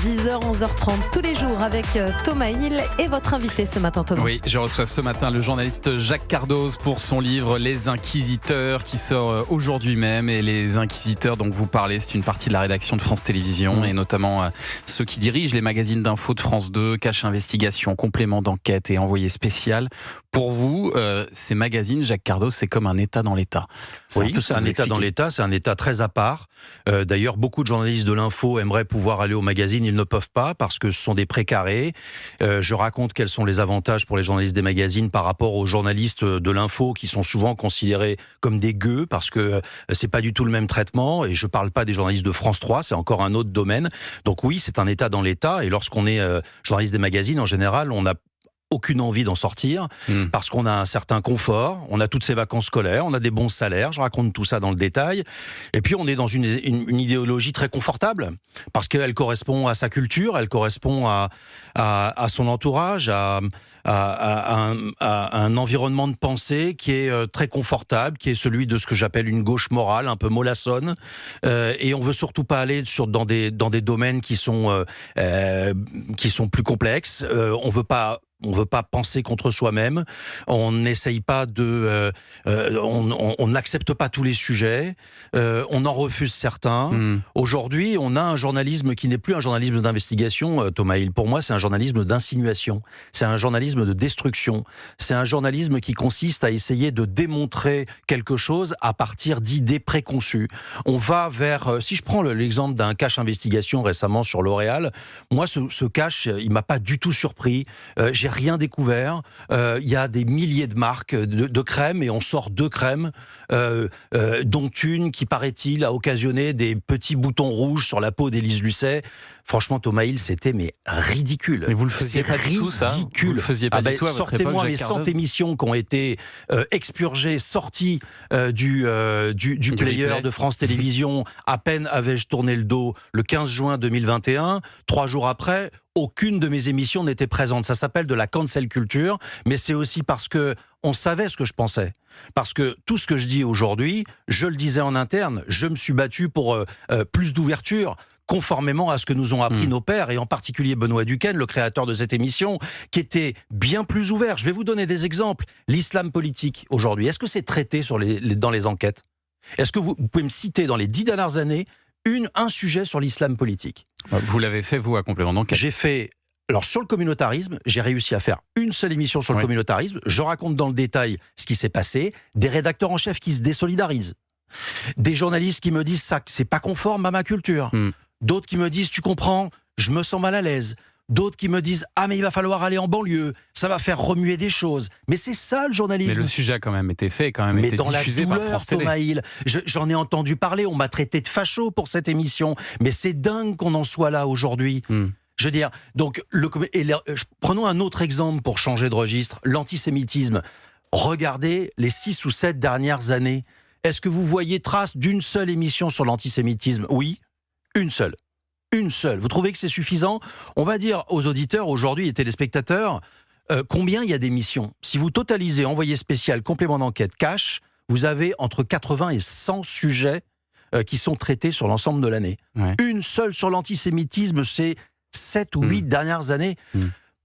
10h, 11h30 tous les jours avec Thomas Hill et votre invité ce matin, Thomas. Oui, je reçois ce matin le journaliste Jacques Cardoz pour son livre Les Inquisiteurs qui sort aujourd'hui même. Et Les Inquisiteurs dont vous parlez, c'est une partie de la rédaction de France Télévisions et notamment ceux qui dirigent les magazines d'infos de France 2, Cache Investigation, Complément d'enquête et Envoyé spécial. Pour vous, ces magazines, Jacques Cardoz, c'est comme un État dans l'État. Oui, c'est un État dans l'État, c'est un État très à part. D'ailleurs, beaucoup de journalistes de l'info aimeraient pouvoir aller au magazine, ils ne peuvent pas parce que ce sont des précarés. Je raconte quels sont les avantages pour les journalistes des magazines par rapport aux journalistes de l'info qui sont souvent considérés comme des gueux parce que c'est pas du tout le même traitement. Et je parle pas des journalistes de France 3, c'est encore un autre domaine. Donc oui, c'est un État dans l'État. Et lorsqu'on est journaliste des magazines, en général, on a aucune envie d'en sortir parce qu'on a un certain confort, on a toutes ces vacances scolaires, on a des bons salaires, je raconte tout ça dans le détail. Et puis on est dans une idéologie très confortable parce qu'elle correspond à sa culture, elle correspond à son entourage, à un environnement de pensée qui est très confortable, qui est celui de ce que j'appelle une gauche morale, un peu mollassonne. Et on veut surtout pas aller dans des domaines qui sont plus complexes. On veut pas penser contre soi-même. On n'essaye pas on n'accepte pas tous les sujets. On en refuse certains. Aujourd'hui, on a un journalisme qui n'est plus un journalisme d'investigation, Thomas Hill. Pour moi, c'est un journalisme d'insinuation. C'est un journalisme de destruction. C'est un journalisme qui consiste à essayer de démontrer quelque chose à partir d'idées préconçues. On va vers... Si je prends l'exemple d'un cache investigation récemment sur L'Oréal, moi, ce cache, il m'a pas du tout surpris. J'ai rien découvert. Il y a des milliers de marques de crèmes et on sort 2 crèmes, dont une qui, paraît-il, a occasionné des petits boutons rouges sur la peau d'Élise Lucet. Franchement, Thomas Hill, c'était ridicule. Mais vous le faisiez pas du tout, ça ? Vous le faisiez pas du tout à votre époque, sortez-moi les Jacques 100 Cardoz émissions qui ont été expurgées, sorties du player de France Télévisions. À peine avais-je tourné le dos le 15 juin 2021. 3 jours après, aucune de mes émissions n'était présente. Ça s'appelle de la cancel culture, mais c'est aussi parce que on savait ce que je pensais. Parce que tout ce que je dis aujourd'hui, je le disais en interne, je me suis battu pour plus d'ouverture, conformément à ce que nous ont appris nos pères, et en particulier Benoît Duquesne, le créateur de cette émission, qui était bien plus ouvert. Je vais vous donner des exemples. L'islam politique, aujourd'hui, est-ce que c'est traité dans les enquêtes ? Est-ce que vous pouvez me citer dans les 10 dernières années un sujet sur l'islam politique ? Vous l'avez fait, vous, à Complément d'enquête. J'ai fait... Alors, sur le communautarisme, j'ai réussi à faire une seule émission sur le communautarisme. Je raconte dans le détail ce qui s'est passé. Des rédacteurs en chef qui se désolidarisent. Des journalistes qui me disent ça, c'est pas conforme à ma culture. D'autres qui me disent, tu comprends, je me sens mal à l'aise. D'autres qui me disent, ah mais il va falloir aller en banlieue, ça va faire remuer des choses. Mais c'est ça le journalisme. Mais le sujet a quand même été fait, été diffusé par France Télé. Thomas Hill, j'en ai entendu parler, on m'a traité de facho pour cette émission. Mais c'est dingue qu'on en soit là aujourd'hui. Je veux dire, donc, prenons un autre exemple pour changer de registre, l'antisémitisme. Regardez les 6 ou 7 dernières années. Est-ce que vous voyez trace d'une seule émission sur l'antisémitisme ? Oui, une seule. Une seule. Vous trouvez que c'est suffisant ? On va dire aux auditeurs aujourd'hui et téléspectateurs, combien il y a d'émissions ? Si vous totalisez Envoyé spécial, Complément d'enquête, Cache, vous avez entre 80 et 100 sujets qui sont traités sur l'ensemble de l'année. Une seule sur l'antisémitisme, c'est 7 ou 8 dernières années.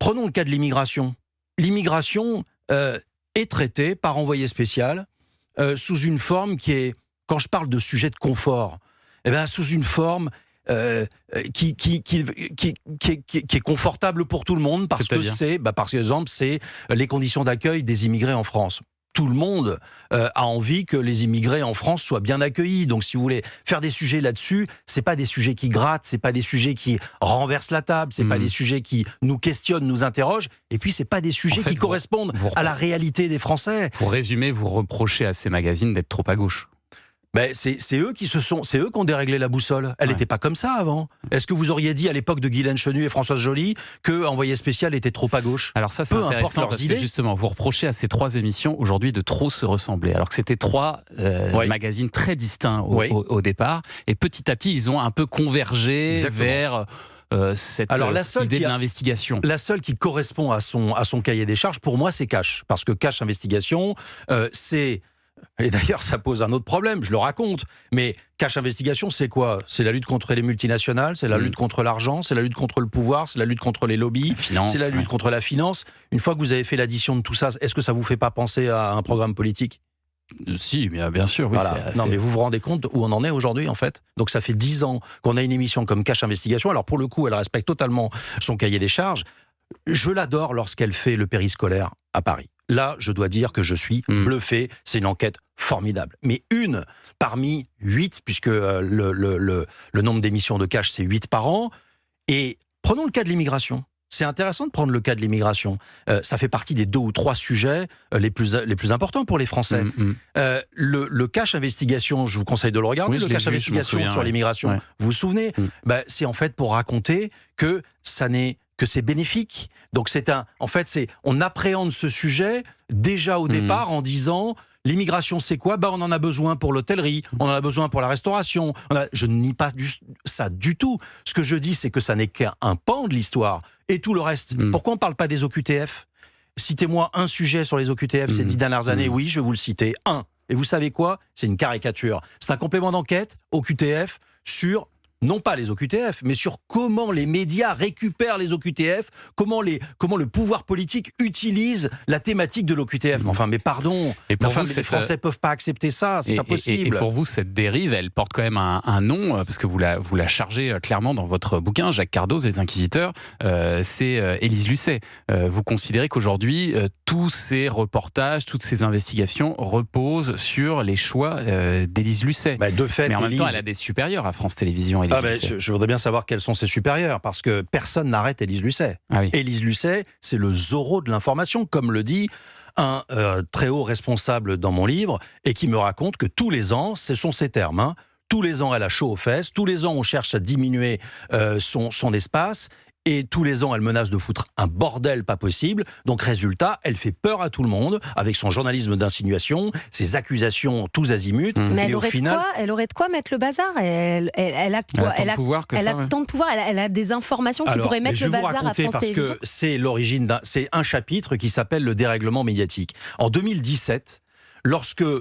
Prenons le cas de l'immigration. L'immigration est traitée par Envoyé spécial sous une forme qui est, quand je parle de sujet de confort, sous une forme qui est confortable pour tout le monde parce que par exemple, c'est les conditions d'accueil des immigrés en France. Tout le monde a envie que les immigrés en France soient bien accueillis. Donc, si vous voulez faire des sujets là-dessus, c'est pas des sujets qui grattent, c'est pas des sujets qui renversent la table, c'est pas des sujets qui nous questionnent, nous interrogent, et puis c'est pas des sujets qui correspondent à la réalité des Français. Pour résumer, vous reprochez à ces magazines d'être trop à gauche. C'est eux qui ont déréglé la boussole. Elle n'était pas comme ça avant. Est-ce que vous auriez dit à l'époque de Guylaine Chenu et Françoise Joly que Envoyé spécial était trop à gauche ? Alors ça, c'est intéressant parce que justement, vous reprochez à ces 3 émissions aujourd'hui de trop se ressembler. Alors que c'était 3 magazines très distincts au départ. Et petit à petit, ils ont un peu convergé vers... cette idée de l'investigation. La seule qui correspond à son cahier des charges, pour moi, c'est Cache. Parce que Cache Investigation, c'est Et d'ailleurs, ça pose un autre problème, je le raconte. Mais Cash Investigation, c'est quoi? C'est la lutte contre les multinationales, c'est la lutte contre l'argent, c'est la lutte contre le pouvoir, c'est la lutte contre les lobbies, c'est la lutte contre la finance. Une fois que vous avez fait l'addition de tout ça, est-ce que ça vous fait pas penser à un programme politique? Si, bien sûr. Oui, voilà. Non, mais vous vous rendez compte où on en est aujourd'hui, en fait? Donc ça fait 10 ans qu'on a une émission comme Cash Investigation. Alors pour le coup, elle respecte totalement son cahier des charges. Je l'adore lorsqu'elle fait le périscolaire à Paris. Là, je dois dire que je suis bluffé. C'est une enquête formidable. Mais une parmi 8, puisque le nombre d'émissions de Cash, c'est 8 par an. Et prenons le cas de l'immigration. C'est intéressant de prendre le cas de l'immigration. Ça fait partie des 2 ou 3 sujets les plus importants pour les Français. Le Cash Investigation, je vous conseille de le regarder, le Cash Investigation sur l'immigration, vous vous souvenez, c'est en fait pour raconter que c'est bénéfique. Donc on appréhende ce sujet déjà au départ en disant l'immigration c'est quoi? On en a besoin pour l'hôtellerie, on en a besoin pour la restauration. Je ne nie pas ça du tout. Ce que je dis, c'est que ça n'est qu'un pan de l'histoire. Et tout le reste, pourquoi on ne parle pas des OQTF? Citez-moi un sujet sur les OQTF ces 10 dernières années. Oui, je vais vous le citer. Un. Et vous savez quoi? C'est une caricature. C'est un complément d'enquête, OQTF, sur non pas les OQTF, mais sur comment les médias récupèrent les OQTF, comment le pouvoir politique utilise la thématique de l'OQTF. Mais pardon, les Français ne peuvent pas accepter ça, c'est pas possible. Et pour vous, cette dérive, elle porte quand même un nom, parce que vous la chargez clairement dans votre bouquin, Jacques Cardoz et les Inquisiteurs, c'est Élise Lucet. Vous considérez qu'aujourd'hui, tous ces reportages, toutes ces investigations reposent sur les choix d'Élise Lucet. De fait, mais en même temps, elle a des supérieurs à France Télévisions. Je voudrais bien savoir quels sont ses supérieurs, parce que personne n'arrête Élise Lucet. Élise Lucet, c'est le Zorro de l'information, comme le dit un très haut responsable dans mon livre, et qui me raconte que tous les ans, ce sont ses termes, tous les ans elle a chaud aux fesses, tous les ans on cherche à diminuer son espace, et tous les ans, elle menace de foutre un bordel pas possible. Donc, résultat, elle fait peur à tout le monde avec son journalisme d'insinuation, ses accusations tous azimuts. Mais elle aurait de quoi mettre le bazar. Elle a quoi? Elle a tant de pouvoir. Elle a des informations qui pourraient mettre le bazar à France Télévisions. Parce que c'est l'origine c'est un chapitre qui s'appelle le dérèglement médiatique. En 2017.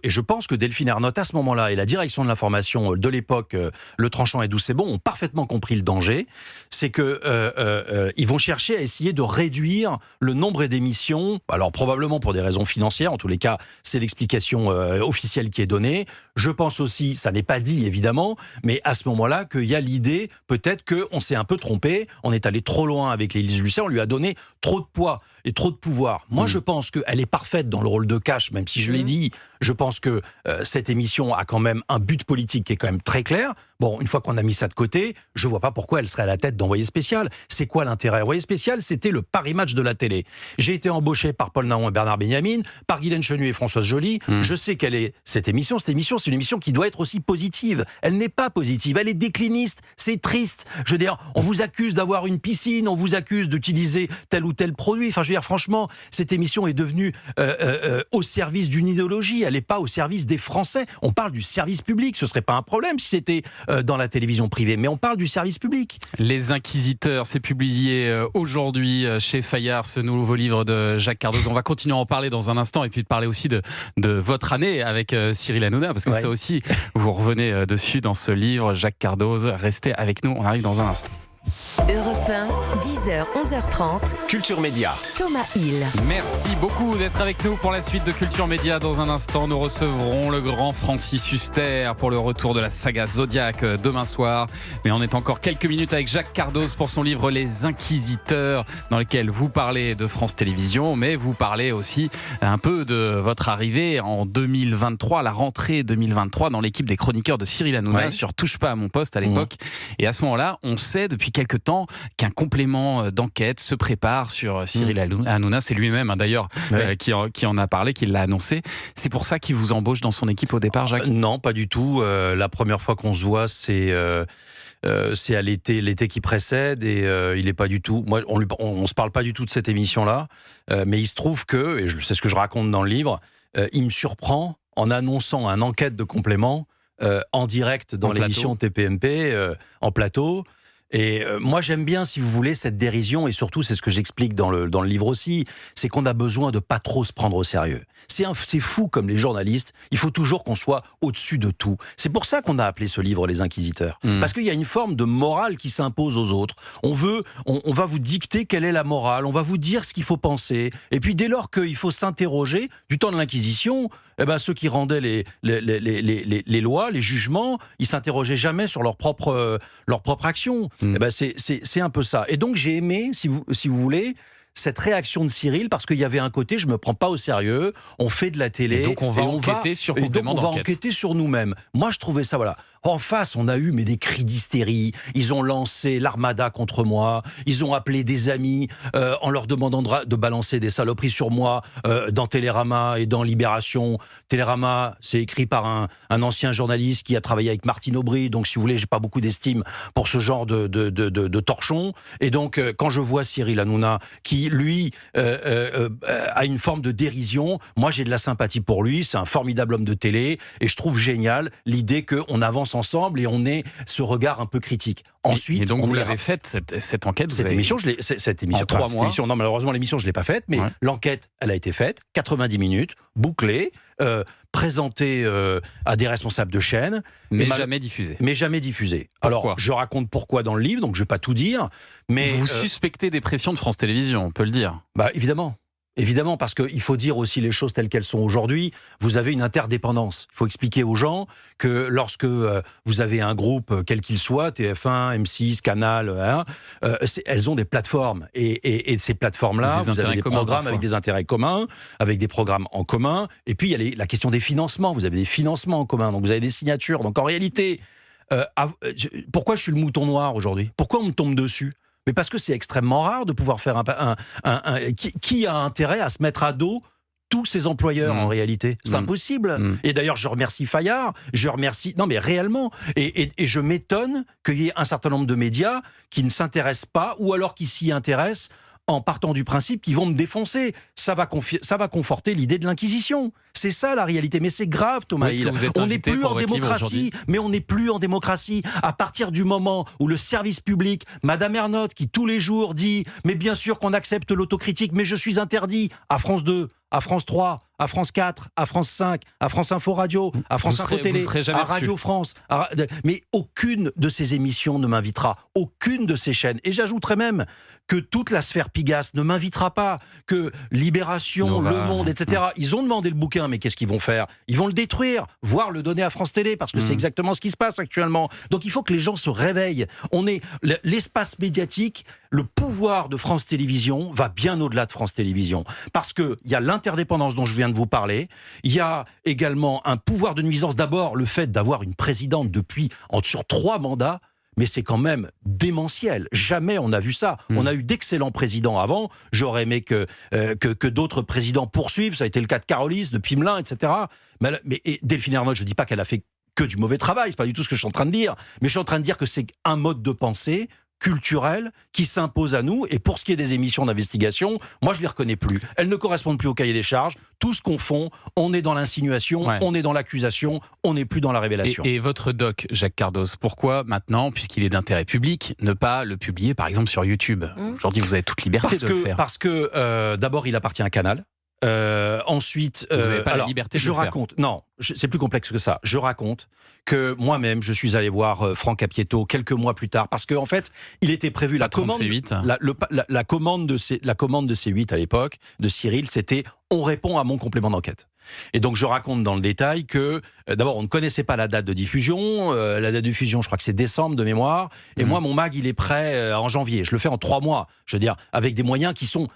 Et je pense que Delphine Ernotte, à ce moment-là, et la direction de l'information de l'époque, Le Tranchant et D'où c'est bon, ont parfaitement compris le danger. C'est qu'ils vont chercher à essayer de réduire le nombre d'émissions, alors probablement pour des raisons financières, en tous les cas, c'est l'explication officielle qui est donnée. Je pense aussi, ça n'est pas dit évidemment, mais à ce moment-là, qu'il y a l'idée, peut-être qu'on s'est un peu trompé, on est allé trop loin avec Élise Lucet, on lui a donné trop de poids et trop de pouvoir. Moi, je pense qu'elle est parfaite dans le rôle de Cash, même si je l'ai dit. Je pense que cette émission a quand même un but politique qui est quand même très clair. Bon, une fois qu'on a mis ça de côté, je vois pas pourquoi elle serait à la tête d'Envoyé spécial. C'est quoi l'intérêt? Envoyé spécial, c'était le Paris Match de la télé. J'ai été embauché par Paul Naon et Bernard Benjamin, par Guylaine Chenu et Françoise Joly. Je sais quelle est cette émission. Cette émission, c'est une émission qui doit être aussi positive. Elle n'est pas positive, elle est décliniste. C'est triste. Je veux dire, on vous accuse d'avoir une piscine, on vous accuse d'utiliser tel ou tel produit. Enfin, je veux dire, franchement, cette émission est devenue au service d'une idéologie. Elle n'est pas au service des Français. On parle du service public. Ce serait pas un problème si c'était dans la télévision privée, mais on parle du service public. Les Inquisiteurs, c'est publié aujourd'hui chez Fayard, ce nouveau livre de Jacques Cardoz. On va continuer à en parler dans un instant et puis de parler aussi de votre année avec Cyril Hanouna, parce que ça aussi, vous revenez dessus dans ce livre, Jacques Cardoz. Restez avec nous, on arrive dans un instant. Europe 1, 10h, 11h30. Culture Média. Thomas Hill. Merci beaucoup d'être avec nous pour la suite de Culture Média. Dans un instant, nous recevrons le grand Francis Huster pour le retour de la saga Zodiac demain soir. Mais on est encore quelques minutes avec Jacques Cardoz pour son livre Les Inquisiteurs, dans lequel vous parlez de France Télévisions, mais vous parlez aussi un peu de votre arrivée en 2023, la rentrée 2023 dans l'équipe des chroniqueurs de Cyril Hanouna sur Touche pas à mon poste à l'époque. Et à ce moment-là, on sait depuis quelque temps qu'un complément d'enquête se prépare sur Cyril Hanouna. C'est lui-même d'ailleurs qui en a parlé, qui l'a annoncé. C'est pour ça qu'il vous embauche dans son équipe au départ, Jacques? Non, pas du tout. La première fois qu'on se voit, c'est à l'été qui précède, et il est pas du tout. Moi, on se parle pas du tout de cette émission-là, mais il se trouve que, et c'est ce que je raconte dans le livre, il me surprend en annonçant un enquête de complément en direct dans l'émission TPMP en plateau. Et moi, j'aime bien, si vous voulez, cette dérision, et surtout, c'est ce que j'explique dans le livre aussi, c'est qu'on a besoin de pas trop se prendre au sérieux. C'est fou comme les journalistes, il faut toujours qu'on soit au-dessus de tout. C'est pour ça qu'on a appelé ce livre Les Inquisiteurs. Parce qu'il y a une forme de morale qui s'impose aux autres. On va vous dicter quelle est la morale, on va vous dire ce qu'il faut penser. Et puis dès lors qu'il faut s'interroger, du temps de l'Inquisition, ceux qui rendaient les lois, les jugements, ils s'interrogeaient jamais sur leur propre action. C'est un peu ça. Et donc j'ai aimé, si vous voulez, cette réaction de Cyril, parce qu'il y avait un côté, je me prends pas au sérieux, on fait de la télé, et donc on va enquêter sur complément d'enquête. On va enquêter sur nous-mêmes. Moi, je trouvais ça, voilà. En face, on a eu des cris d'hystérie. Ils ont lancé l'armada contre moi. Ils ont appelé des amis en leur demandant de balancer des saloperies sur moi dans Télérama et dans Libération. Télérama, c'est écrit par un ancien journaliste qui a travaillé avec Martine Aubry. Donc, si vous voulez, j'ai pas beaucoup d'estime pour ce genre de torchon. Et donc, quand je vois Cyril Hanouna, qui, lui, a une forme de dérision, moi, j'ai de la sympathie pour lui. C'est un formidable homme de télé. Et je trouve génial l'idée qu'on avance ensemble et on ait ce regard un peu critique. Ensuite, et donc vous l'avez faite, cette enquête, cette émission, en 3 mois. Non, malheureusement, l'émission, je ne l'ai pas faite, mais l'enquête, elle a été faite, 90 minutes, bouclée, présentée à des responsables de chaîne. Mais jamais diffusée. Mais jamais diffusée. Alors, je raconte pourquoi dans le livre, donc je ne vais pas tout dire. Mais vous suspectez des pressions de France Télévisions, on peut le dire. Évidemment. Évidemment, parce qu'il faut dire aussi les choses telles qu'elles sont aujourd'hui. Vous avez une interdépendance. Il faut expliquer aux gens que lorsque vous avez un groupe, quel qu'il soit, TF1, M6, Canal, elles ont des plateformes. Et ces plateformes-là, vous avez des programmes avec des intérêts communs, avec des programmes en commun. Et puis, il y a la question des financements. Vous avez des financements en commun, donc vous avez des signatures. Donc en réalité, pourquoi je suis le mouton noir aujourd'hui ? Pourquoi on me tombe dessus ? Mais parce que c'est extrêmement rare de pouvoir faire qui a intérêt à se mettre à dos tous ces employeurs en réalité. C'est impossible. Et d'ailleurs, je remercie Fayard, non mais réellement. Et je m'étonne qu'il y ait un certain nombre de médias qui ne s'intéressent pas, ou alors qui s'y intéressent en partant du principe qu'ils vont me défoncer. Ça va conforter l'idée de l'Inquisition. C'est ça la réalité. Mais c'est grave, Thomas Hill. On n'est plus en démocratie. Mais on n'est plus en démocratie. À partir du moment où le service public, Madame Ernotte, qui tous les jours dit « Mais bien sûr qu'on accepte l'autocritique, mais je suis interdit » à France 2, à France 3, à France 4, à France 5, à France Info Radio, à France Info Télé, à Radio France. Mais aucune de ces émissions ne m'invitera. Aucune de ces chaînes. Et j'ajouterais même que toute la sphère Pigasse ne m'invitera pas, que Libération, Le Monde, etc. Ils ont demandé le bouquin, mais qu'est-ce qu'ils vont faire ? Ils vont le détruire, voire le donner à France Télé, parce que c'est exactement ce qui se passe actuellement. Donc il faut que les gens se réveillent. L'espace médiatique, le pouvoir de France Télévisions va bien au-delà de France Télévisions. Parce qu'il y a l'interdépendance dont je viens de vous parler, il y a également un pouvoir de nuisance. D'abord, le fait d'avoir une présidente sur 3 mandats, mais c'est quand même démentiel. Jamais on a vu ça. On a eu d'excellents présidents avant. J'aurais aimé que d'autres présidents poursuivent. Ça a été le cas de Carolis, de Pimelin, etc. Mais Delphine Ernotte, je ne dis pas qu'elle a fait que du mauvais travail. C'est pas du tout ce que je suis en train de dire. Mais je suis en train de dire que c'est un mode de pensée culturelle qui s'impose à nous. Et pour ce qui est des émissions d'investigation, moi je les reconnais plus. Elles ne correspondent plus au cahier des charges. Tout ce qu'on fait, on est dans l'insinuation, on est dans l'accusation, on n'est plus dans la révélation. Et votre doc, Jacques Cardoz, pourquoi maintenant, puisqu'il est d'intérêt public, ne pas le publier par exemple sur YouTube ? Aujourd'hui, vous avez toute liberté de le faire. Parce que d'abord, il appartient à Canal. Ensuite, vous n'avez pas la liberté de le faire. Non, c'est plus complexe que ça. Je raconte que moi-même, je suis allé voir Franck Appietto quelques mois plus tard, parce qu'en fait, il était prévu la commande de C8 à l'époque, de Cyril, c'était « on répond à mon complément d'enquête ». Et donc je raconte dans le détail que d'abord on ne connaissait pas la date de diffusion, la date de diffusion je crois que c'est décembre de mémoire, et moi mon mag il est prêt en janvier, je le fais en 3 mois, je veux dire avec des moyens qui sont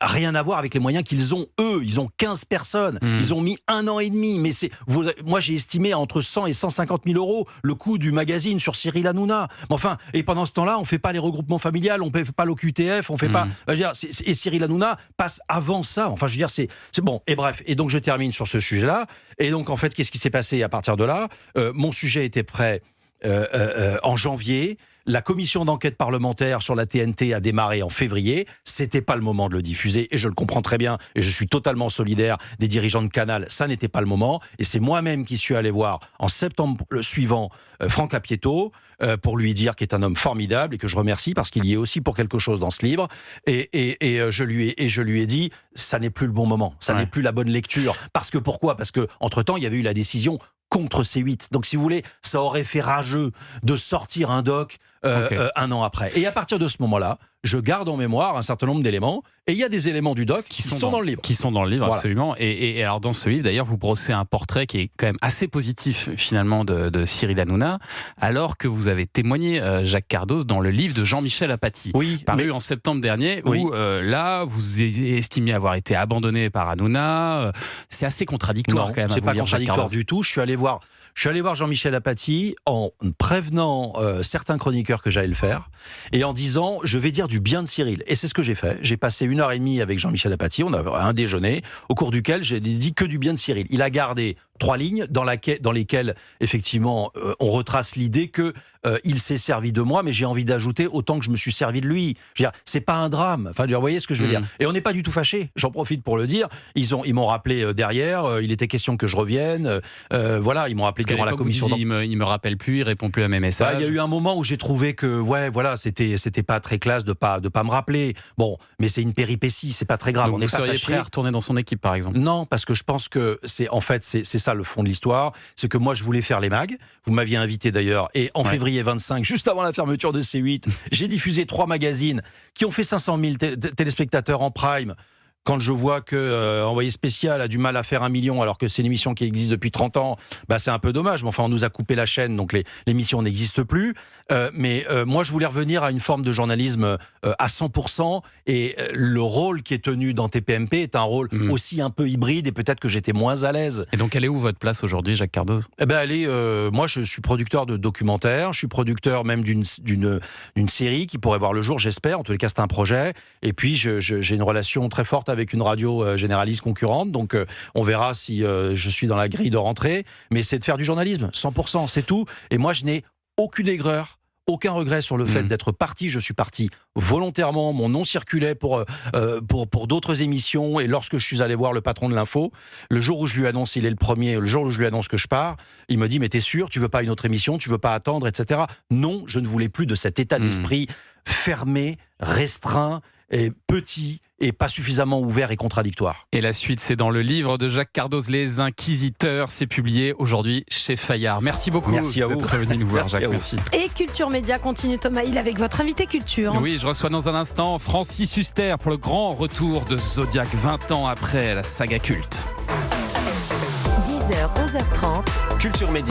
rien à voir avec les moyens qu'ils ont eux. Ils ont 15 personnes. Ils ont mis 1 an et demi. Mais moi, j'ai estimé à entre 100 et 150 000 euros le coût du magazine sur Cyril Hanouna. Mais enfin, et pendant ce temps-là, on fait pas les regroupements familiales, on fait pas l'OQTF, on fait pas. Je veux dire, et Cyril Hanouna passe avant ça. Enfin, je veux dire, c'est bon. Et bref. Et donc, je termine sur ce sujet-là. Et donc, en fait, qu'est-ce qui s'est passé à partir de là ? Mon sujet était prêt en janvier. La commission d'enquête parlementaire sur la TNT a démarré en février. C'était pas le moment de le diffuser et je le comprends très bien et je suis totalement solidaire des dirigeants de Canal. Ça n'était pas le moment et c'est moi-même qui suis allé voir en septembre suivant Franck Apieto pour lui dire qu'il est un homme formidable et que je remercie parce qu'il y est aussi pour quelque chose dans ce livre. Et je lui ai dit, ça n'est plus le bon moment, ça n'est plus la bonne lecture. Pourquoi ? Parce que entre-temps, il y avait eu la décision contre C8. Donc, si vous voulez, ça aurait fait rageux de sortir un doc un an après. Et à partir de ce moment-là, je garde en mémoire un certain nombre d'éléments. Et il y a des éléments du doc qui sont dans le livre. Qui sont dans le livre, voilà. Absolument. Et alors, dans ce livre, d'ailleurs, vous brossez un portrait qui est quand même assez positif, finalement, de Cyril Hanouna, alors que vous avez témoigné, Jacques Cardoz, dans le livre de Jean-Michel Apathy, paru en septembre dernier, où là, vous estimiez avoir été abandonné par Hanouna. C'est assez contradictoire, quand même. C'est pas contradictoire du tout. Je suis allé voir Jean-Michel Apathy en prévenant certains chroniqueurs que j'allais le faire et en disant je vais dire du bien de Cyril. Et c'est ce que j'ai fait. J'ai passé 1h30 avec Jean-Michel Apathy. On avait un déjeuner au cours duquel j'ai dit que du bien de Cyril. Il a gardé 3 lignes dans lesquelles, effectivement, on retrace l'idée que il s'est servi de moi, mais j'ai envie d'ajouter autant que je me suis servi de lui. Je veux dire, c'est pas un drame. Enfin, vous voyez ce que je veux dire. Et on n'est pas du tout fâchés. J'en profite pour le dire. Ils m'ont rappelé derrière. Il était question que je revienne. Voilà, ils m'ont appelé durant la commission. Il me rappelle plus, il répond plus à mes messages. Il y a eu un moment où j'ai trouvé que, c'était pas très classe de pas me rappeler. Bon, mais c'est une péripétie, c'est pas très grave. Donc on est vous seriez prêt à retourner dans son équipe, par exemple ? Non, parce que je pense que c'est ça le fond de l'histoire. C'est que moi, je voulais faire les mags. Vous m'aviez invité d'ailleurs. Et en février 25, juste avant la fermeture de C8, j'ai diffusé 3 magazines qui ont fait 500 000 téléspectateurs en prime. Quand je vois que Envoyé spécial a du mal à faire 1 million alors que c'est une émission qui existe depuis 30 ans, c'est un peu dommage. Mais enfin, on nous a coupé la chaîne, donc l'émission n'existe plus. Mais moi, je voulais revenir à une forme de journalisme à 100%. Et le rôle qui est tenu dans TPMP est un rôle aussi un peu hybride et peut-être que j'étais moins à l'aise. Et donc, elle est où votre place aujourd'hui, Jacques Cardoz ? Moi, je suis producteur de documentaires. Je suis producteur même d'une série qui pourrait voir le jour, j'espère. En tous les cas, c'est un projet. Et puis, j'ai une relation très forte avec une radio généraliste concurrente, donc on verra si je suis dans la grille de rentrée, mais c'est de faire du journalisme, 100%, c'est tout. Et moi, je n'ai aucune aigreur, aucun regret sur le fait d'être parti. Je suis parti volontairement, mon nom circulait pour d'autres émissions, et lorsque je suis allé voir le patron de l'info, le jour où je lui annonce, il est le premier, le jour où je lui annonce que je pars, il me dit, mais t'es sûr, tu veux pas une autre émission, tu veux pas attendre, etc. Non, je ne voulais plus de cet état d'esprit fermé, restreint, et petit, et pas suffisamment ouvert et contradictoire. Et la suite, c'est dans le livre de Jacques Cardoz, Les Inquisiteurs. C'est publié aujourd'hui chez Fayard. Merci beaucoup d'être venu nous voir, Jacques. Merci. Et Culture Média continue, Thomas Hill, avec votre invité culture. Oui, je reçois dans un instant Francis Huster pour le grand retour de Zodiac, 20 ans après la saga culte. 10h, 11h30. Culture Média.